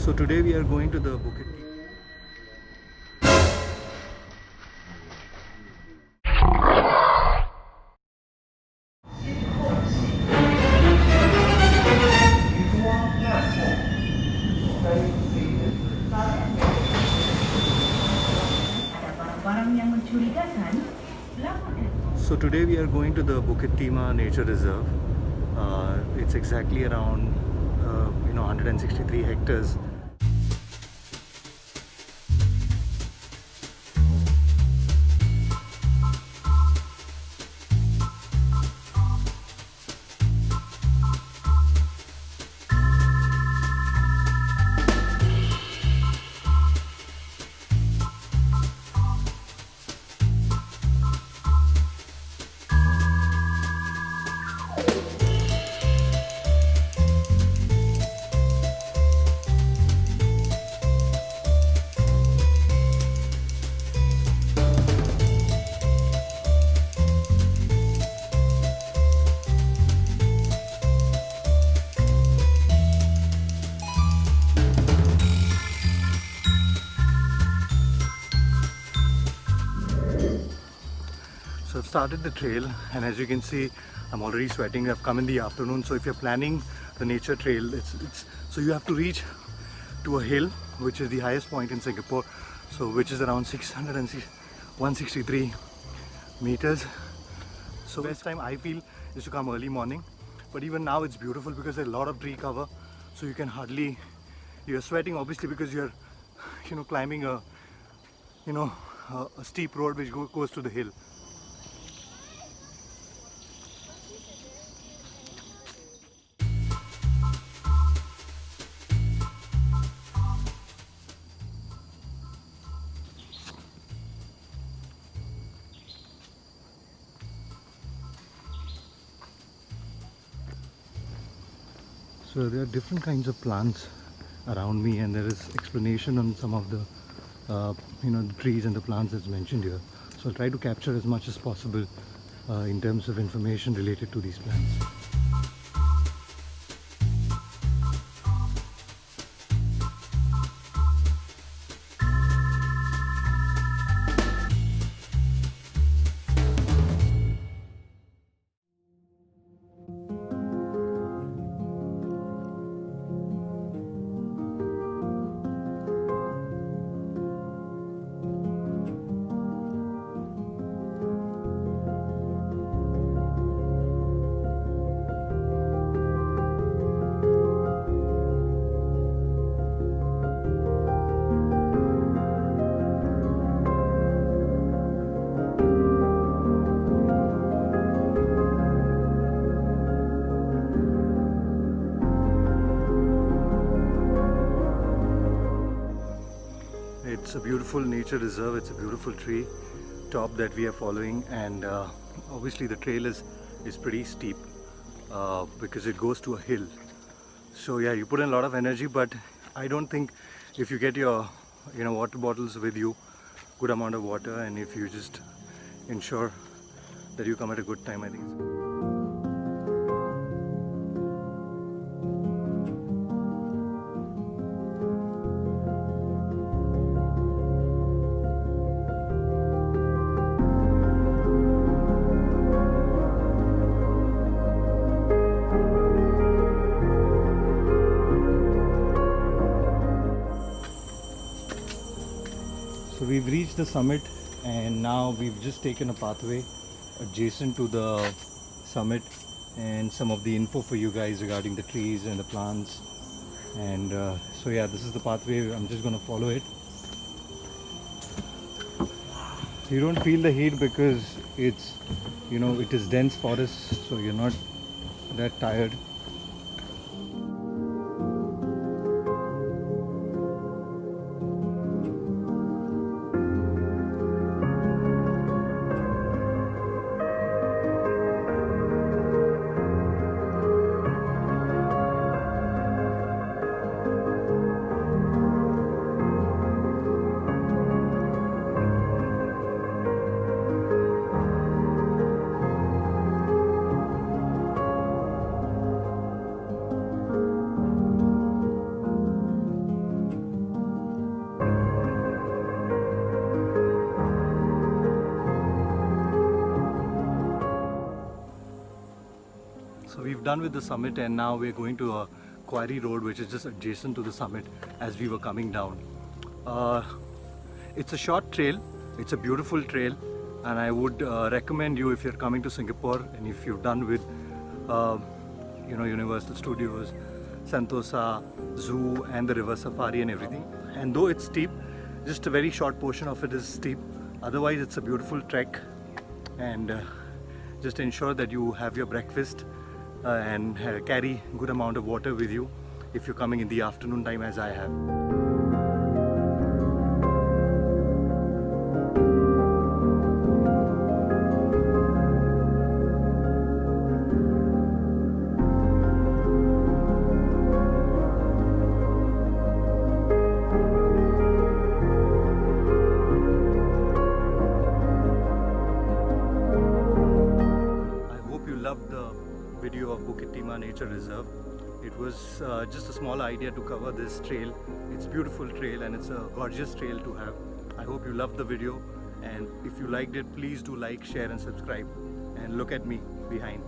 So today we are going to the Bukit Tea. So today we are going to the Bukit Timah Nature Reserve. It's exactly around 163 hectares. So I've started the trail, and as you can see, I'm already sweating. I've come in the afternoon, so if you're planning the nature trail, so you have to reach to a hill, which is the highest point in Singapore, so which is around 163 meters. So best time I feel is to come early morning, but even now it's beautiful because there's a lot of tree cover, so you're sweating obviously because you're climbing a steep road which goes to the hill. So there are different kinds of plants around me, and there is explanation on some of the the trees and the plants that's mentioned here. So I'll try to capture as much as possible in terms of information related to these plants. It's a beautiful nature reserve. It's a beautiful tree top that we are following, and obviously the trail is pretty steep because it goes to a hill. So yeah, you put in a lot of energy, but I don't think if you get your water bottles with you, good amount of water, and if you just ensure that you come at a good time, I think it's good. So we've reached the summit, and now we've just taken a pathway adjacent to the summit and some of the info for you guys regarding the trees and the plants. And so yeah, this is the pathway. I'm just going to follow it. You don't feel the heat because it is dense forest, so you're not that tired. done with the summit, and now we're going to a quarry road which is just adjacent to the summit as we were coming down. It's a short trail, it's a beautiful trail, and I would recommend you, if you're coming to Singapore and if you're done with Universal Studios, Sentosa, Zoo and the river safari and everything, and though it's steep, just a very short portion of it is steep, otherwise it's a beautiful trek. And just ensure that you have your breakfast and carry good amount of water with you if you're coming in the afternoon time as I have. Loved the video of Bukit Timah Nature Reserve. It was just a small idea to cover this trail. It's a beautiful trail and it's a gorgeous trail to have. I hope you loved the video, and if you liked it, please do like, share and subscribe, and look at me behind.